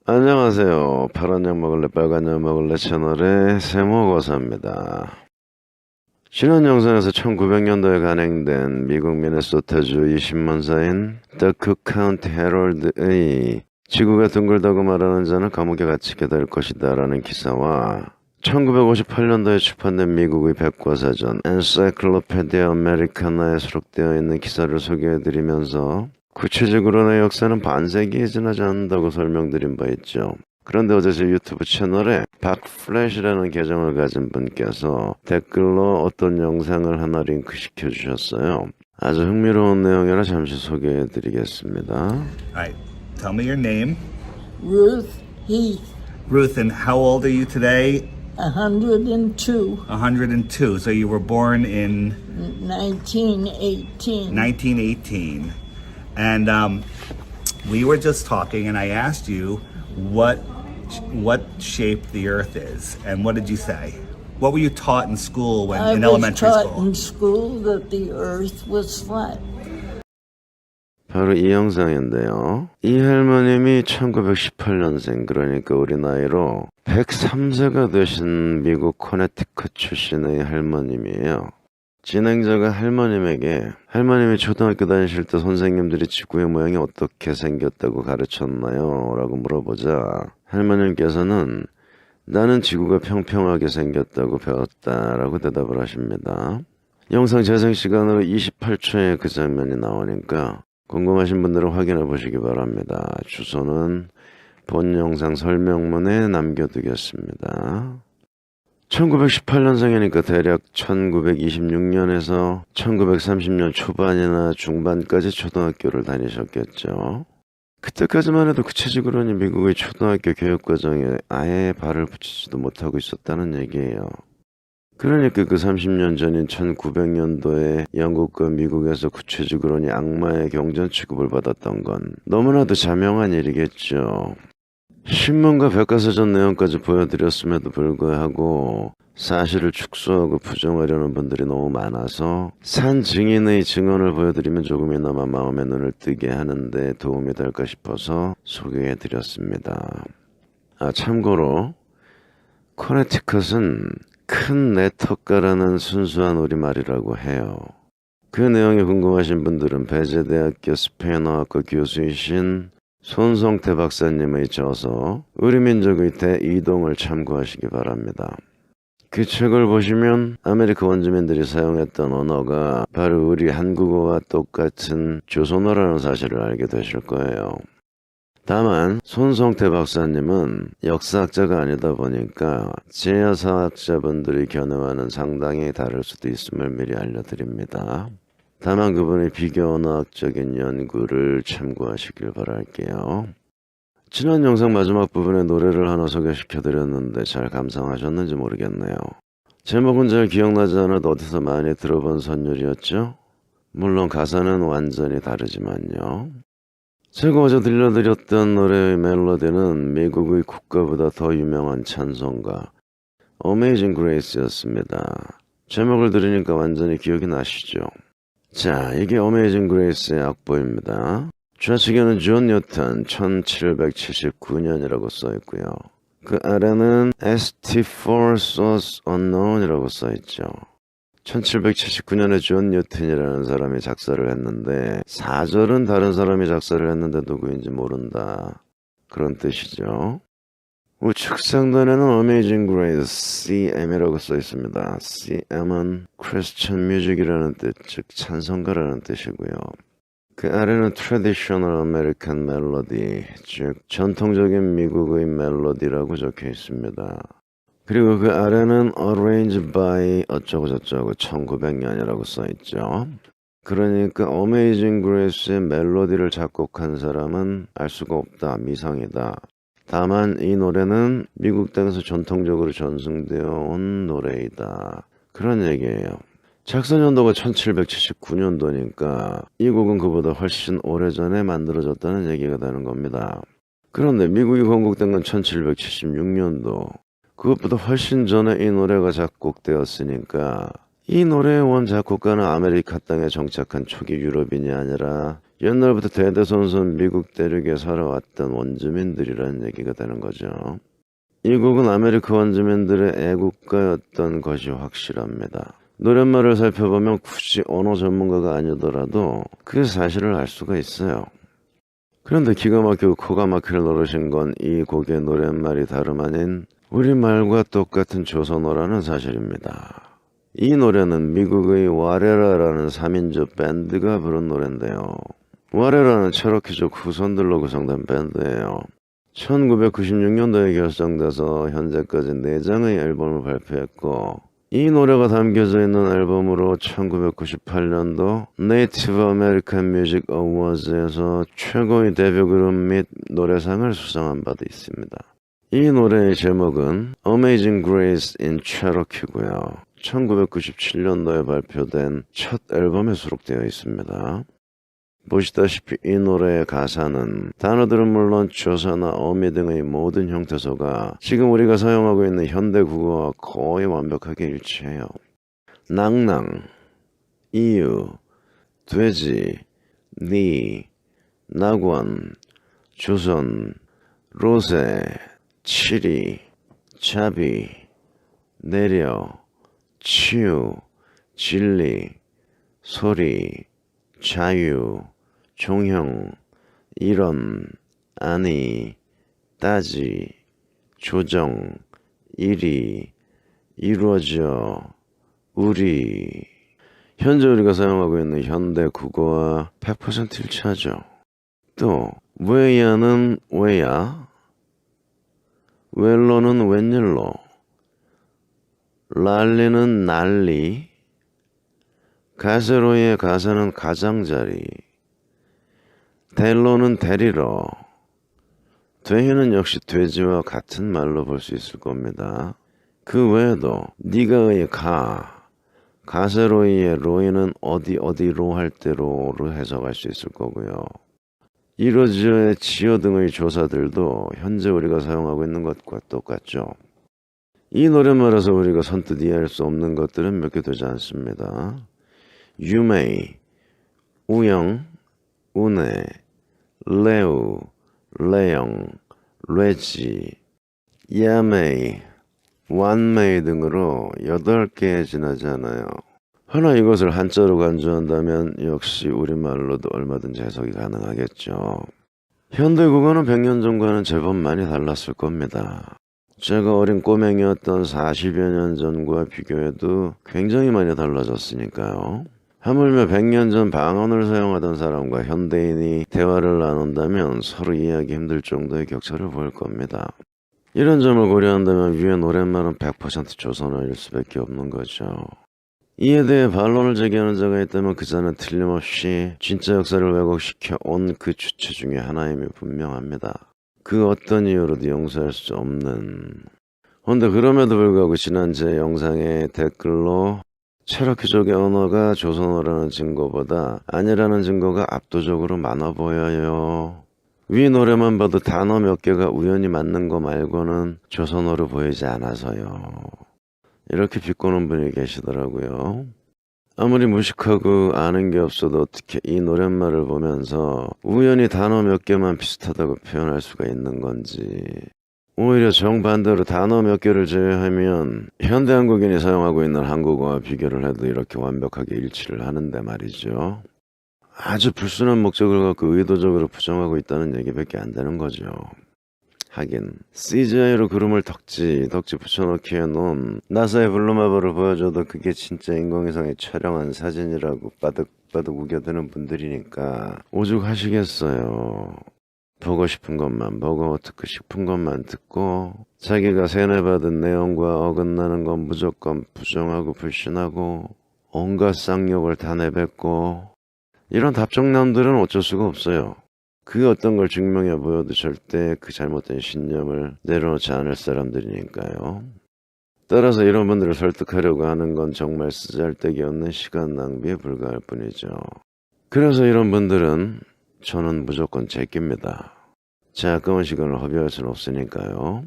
안녕하세요. 파란 약 먹을래 빨간 약 먹을래 채널의 세모거사입니다. 지난 영상에서 1900년도에 간행된 미국 미네소타주 20만사인 The Cook County Herald의 지구가 둥글다고 말하는 자는 감옥에 갇히게 될 것이다 라는 기사와 1958년도에 출판된 미국의 백과사전 Encyclopedia Americana에 수록되어 있는 기사를 소개해드리면서 구체적으로 내 역사는 반세기에 지나지 않는다고 설명드린 바 있죠. 그런데 어제 제 유튜브 채널에 박플래시라는 계정을 가진 분께서 댓글로 어떤 영상을 하나 링크 시켜주셨어요. 아주 흥미로운 내용이라 잠시 소개해드리겠습니다. Alright, tell me your name. Ruth Heath, Ruth, and how old are you today? 102, 102. So you were born in 1918. 1918. And we were just talking, and I asked you what shape the Earth is, and what did you say? What were you taught in school when I in was elementary taught school? in school that the Earth was flat. 바로 이 영상인데요. 이 할머님이 1918년생, 그러니까 우리 나이로 103세가 되신 미국 코네티컷 출신의 할머님이에요. 진행자가 할머님이 초등학교 다니실 때 선생님들이 지구의 모양이 어떻게 생겼다고 가르쳤나요? 라고 물어보자 할머님께서는 나는 지구가 평평하게 생겼다고 배웠다라고 대답을 하십니다. 영상 재생 시간으로 28초에 그 장면이 나오니까 궁금하신 분들은 확인해 보시기 바랍니다. 주소는 본 영상 설명문에 남겨두겠습니다. 1918년생이니까 대략 1926년에서 1930년 초반이나 중반까지 초등학교를 다니셨겠죠. 그때까지만 해도 구체적으로는 미국의 초등학교 교육과정에 아예 발을 붙이지도 못하고 있었다는 얘기예요. 그러니까 그 30년 전인 1900년도에 영국과 미국에서 구체적으로는 악마의 경전 취급을 받았던 건 너무나도 자명한 일이겠죠. 신문과 백과사전 내용까지 보여드렸음에도 불구하고 사실을 축소하고 부정하려는 분들이 너무 많아서 산 증인의 증언을 보여드리면 조금이나마 마음의 눈을 뜨게 하는데 도움이 될까 싶어서 소개해드렸습니다. 참고로 코네티컷은 큰 네터가라는 순수한 우리말이라고 해요. 그 내용이 궁금하신 분들은 배재대학교 스페인어학과 교수이신 손성태 박사님의 저서 우리 민족의 대이동을 참고하시기 바랍니다. 그 책을 보시면 아메리카 원주민들이 사용했던 언어가 바로 우리 한국어와 똑같은 조선어라는 사실을 알게 되실 거예요. 다만 손성태 박사님은 역사학자가 아니다 보니까 제야사학자분들의 견해와는 상당히 다를 수도 있음을 미리 알려드립니다. 다만 그분의 비교 언어학적인 연구를 참고하시길 바랄게요. 지난 영상 마지막 부분에 노래를 하나 소개시켜드렸는데 잘 감상하셨는지 모르겠네요. 제목은 잘 기억나지 않아도 어디서 많이 들어본 선율이었죠? 물론 가사는 완전히 다르지만요. 제가 어제 들려드렸던 노래의 멜로디는 미국의 국가보다 더 유명한 찬송가 Amazing Grace였습니다. 제목을 들으니까 완전히 기억이 나시죠? 자, 이게 Amazing Grace의 악보입니다. 좌측에는 존 뉴턴 1779년이라고 써있고요. 그 아래는 ST4 Source Unknown이라고 써있죠. 1779년에 존 뉴턴이라는 사람이 작사를 했는데 4절은 다른 사람이 작사를 했는데 누구인지 모른다. 그런 뜻이죠. 우측 상단에는 Amazing Grace CM이라고 써있습니다. CM은 Christian Music이라는 뜻, 즉 찬송가라는 뜻이고요. 그 아래는 Traditional American Melody, 즉 전통적인 미국의 멜로디라고 적혀 있습니다. 그리고 그 아래는 Arranged by 어쩌고저쩌고 1900년이라고 써있죠. 그러니까 Amazing Grace의 멜로디를 작곡한 사람은 알 수가 없다, 미상이다. 다만 이 노래는 미국 땅에서 전통적으로 전승되어 온 노래이다. 그런 얘기예요. 작사 연도가 1779년도니까 이 곡은 그보다 훨씬 오래전에 만들어졌다는 얘기가 되는 겁니다. 그런데 미국이 건국된 건 1776년도. 그것보다 훨씬 전에 이 노래가 작곡되었으니까 이 노래의 원 작곡가는 아메리카 땅에 정착한 초기 유럽인이 아니라 옛날부터 대대손손 미국 대륙에 살아왔던 원주민들이라는 얘기가 되는 거죠. 이 곡은 아메리카 원주민들의 애국가였던 것이 확실합니다. 노랫말을 살펴보면 굳이 언어 전문가가 아니더라도 그 사실을 알 수가 있어요. 그런데 기가 막히고 코가 막힐 노릇인 건 이 곡의 노랫말이 다름 아닌 우리말과 똑같은 조선어라는 사실입니다. 이 노래는 미국의 와레라라는 3인조 밴드가 부른 노래인데요. 와레라는 체로키족 후손들로 구성된 밴드예요. 1996년도에 결성돼서 현재까지 4장의 앨범을 발표했고 이 노래가 담겨져 있는 앨범으로 1998년도 네이티브 아메리칸 뮤직 어워즈에서 최고의 데뷔 그룹 및 노래상을 수상한 바도 있습니다. 이 노래의 제목은 Amazing Grace in Cherokee고요. 1997년도에 발표된 첫 앨범에 수록되어 있습니다. 보시다시피 이 노래의 가사는 단어들은 물론 조사나 어미 등의 모든 형태소가 지금 우리가 사용하고 있는 현대 국어와 거의 완벽하게 일치해요. 낭낭, 이유, 돼지, 니, 낙원, 조선, 로세, 치리, 자비, 내려, 치유, 진리, 소리, 자유, 종형, 이런, 아니, 따지, 조정, 일이, 이루어져, 우리. 현재 우리가 사용하고 있는 현대 국어와 100% 일치하죠. 또 왜야는 왜야, 웰로는 웬일로, 랄리는 난리, 가세로의 가사는 가장자리, 델로는 데리러, 되희는 역시 돼지와 같은 말로 볼 수 있을 겁니다. 그 외에도 니가의 가, 가세로의 로이는 어디로 할 때로로 해석할 수 있을 거고요. 이로지어의 지어 등의 조사들도 현재 우리가 사용하고 있는 것과 똑같죠. 이 노래말에서 우리가 선뜻 이해할 수 없는 것들은 몇 개 되지 않습니다. 유메이, 우영, 우네, 레우, 레영, 레지, 야메이, 완메이 등으로 8개에 지나지 않아요. 허나 이것을 한자로 간주한다면 역시 우리말로도 얼마든지 해석이 가능하겠죠. 현대 국어는 100년 전과는 제법 많이 달랐을 겁니다. 제가 어린 꼬맹이였던 40여 년 전과 비교해도 굉장히 많이 달라졌으니까요. 하물며 100년 전 방언을 사용하던 사람과 현대인이 대화를 나눈다면 서로 이해하기 힘들 정도의 격차를 보일 겁니다. 이런 점을 고려한다면 위의 노랫말은 100% 조선어일 수밖에 없는 거죠. 이에 대해 반론을 제기하는 자가 있다면 그 자는 틀림없이 진짜 역사를 왜곡시켜 온 그 주체 중에 하나임이 분명합니다. 그 어떤 이유로도 용서할 수 없는. 그런데 그럼에도 불구하고 지난 제 영상의 댓글로 체로키족의 언어가 조선어라는 증거보다 아니라는 증거가 압도적으로 많아 보여요. 위 노래만 봐도 단어 몇 개가 우연히 맞는 거 말고는 조선어로 보이지 않아서요. 이렇게 비꼬는 분이 계시더라고요. 아무리 무식하고 아는 게 없어도 어떻게 이 노랫말을 보면서 우연히 단어 몇 개만 비슷하다고 표현할 수가 있는 건지. 오히려 정반대로 단어 몇 개를 제외하면 현대 한국인이 사용하고 있는 한국어와 비교를 해도 이렇게 완벽하게 일치를 하는데 말이죠. 아주 불순한 목적을 갖고 의도적으로 부정하고 있다는 얘기밖에 안 되는 거죠. 하긴 CGI로 구름을 덕지 붙여넣기 해놓은 나사의 블루마블을 보여줘도 그게 진짜 인공위성이 촬영한 사진이라고 바득바득 우겨드는 분들이니까 오죽하시겠어요. 보고 싶은 것만 보고 듣고 싶은 것만 듣고 자기가 세뇌받은 내용과 어긋나는 건 무조건 부정하고 불신하고 온갖 쌍욕을 다 내뱉고 이런 답정남들은 어쩔 수가 없어요. 그 어떤 걸 증명해 보여도 절대 그 잘못된 신념을 내려놓지 않을 사람들이니까요. 따라서 이런 분들을 설득하려고 하는 건 정말 쓰잘데기 없는 시간 낭비에 불과할 뿐이죠. 그래서 이런 분들은 저는 무조건 제낍니다. 제 아까운 시간을 허비할 수는 없으니까요.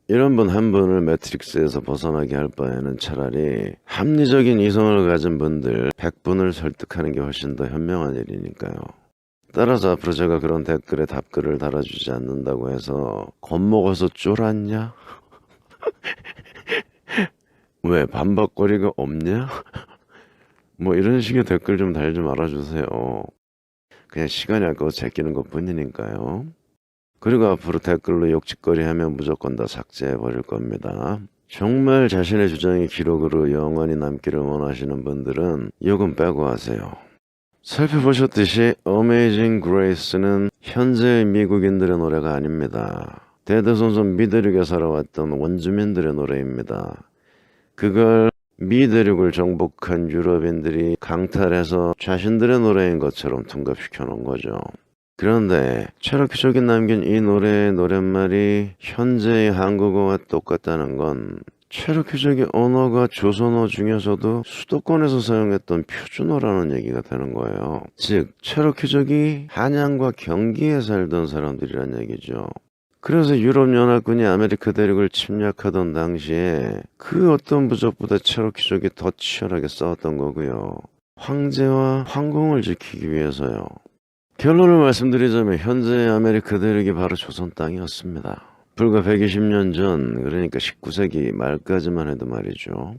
이런 분 한 분을 매트릭스에서 벗어나게 할 바에는 차라리 합리적인 이성을 가진 분들 100분을 설득하는 게 훨씬 더 현명한 일이니까요. 따라서 앞으로 제가 그런 댓글에 답글을 달아주지 않는다고 해서 겁먹어서 쫄았냐? 왜 반박거리가 없냐? 뭐 이런 식의 댓글 좀 달지 말아주세요. 그냥 시간이 아까워서 제끼는 것 뿐이니까요. 그리고 앞으로 댓글로 욕짓거리 하면 무조건 다 삭제해버릴 겁니다. 정말 자신의 주장이 기록으로 영원히 남기를 원하시는 분들은 욕은 빼고 하세요. 살펴보셨듯이 Amazing Grace는 현재의 미국인들의 노래가 아닙니다. 대대손손 미대륙에 살아왔던 원주민들의 노래입니다. 그걸 미대륙을 정복한 유럽인들이 강탈해서 자신들의 노래인 것처럼 둔갑시켜 놓은 거죠. 그런데 체로키족이 남긴 이 노래의 노랫말이 현재의 한국어와 똑같다는 건 체로키족의 언어가 조선어 중에서도 수도권에서 사용했던 표준어라는 얘기가 되는 거예요. 즉 체로키족이 한양과 경기에 살던 사람들이란 얘기죠. 그래서 유럽연합군이 아메리카 대륙을 침략하던 당시에 그 어떤 부족보다 체로키족이 더 치열하게 싸웠던 거고요. 황제와 황궁을 지키기 위해서요. 결론을 말씀드리자면 현재의 아메리카 대륙이 바로 조선 땅이었습니다. 불과 120년 전, 그러니까 19세기 말까지만 해도 말이죠.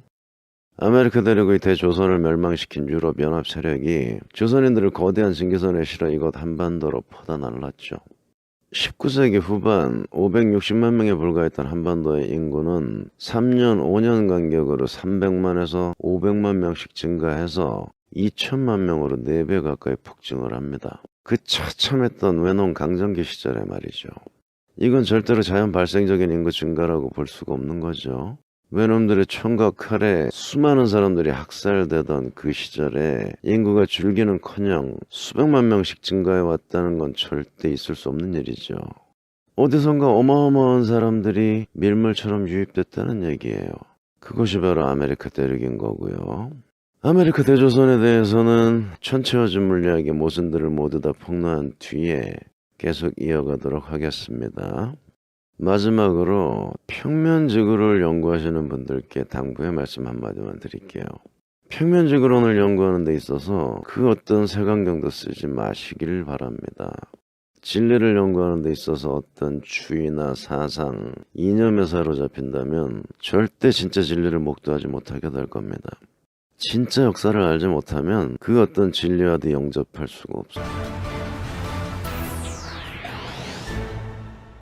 아메리카 대륙의 대조선을 멸망시킨 유럽연합 세력이 조선인들을 거대한 증기선에 실어 이곳 한반도로 퍼다 날랐죠. 19세기 후반 560만 명에 불과했던 한반도의 인구는 3년, 5년 간격으로 300만에서 500만 명씩 증가해서 2천만 명으로 4배 가까이 폭증을 합니다. 그 처참했던 외농 강점기 시절에 말이죠. 이건 절대로 자연 발생적인 인구 증가라고 볼 수가 없는 거죠. 외놈들의 총과 칼에 수많은 사람들이 학살되던 그 시절에 인구가 줄기는커녕 수백만 명씩 증가해 왔다는 건 절대 있을 수 없는 일이죠. 어디선가 어마어마한 사람들이 밀물처럼 유입됐다는 얘기예요. 그것이 바로 아메리카 대륙인 거고요. 아메리카 대조선에 대해서는 천체화주 물리학의 모순들을 모두 다 폭로한 뒤에 계속 이어가도록 하겠습니다. 마지막으로 평면지구를 연구하시는 분들께 당부의 말씀 한마디만 드릴게요. 평면지구론을 연구하는 데 있어서 그 어떤 색안경도 쓰지 마시길 바랍니다. 진리를 연구하는 데 있어서 어떤 주의나 사상, 이념에 사로잡힌다면 절대 진짜 진리를 목도하지 못하게 될 겁니다. 진짜 역사를 알지 못하면 그 어떤 진리와도 영접할 수가 없어요.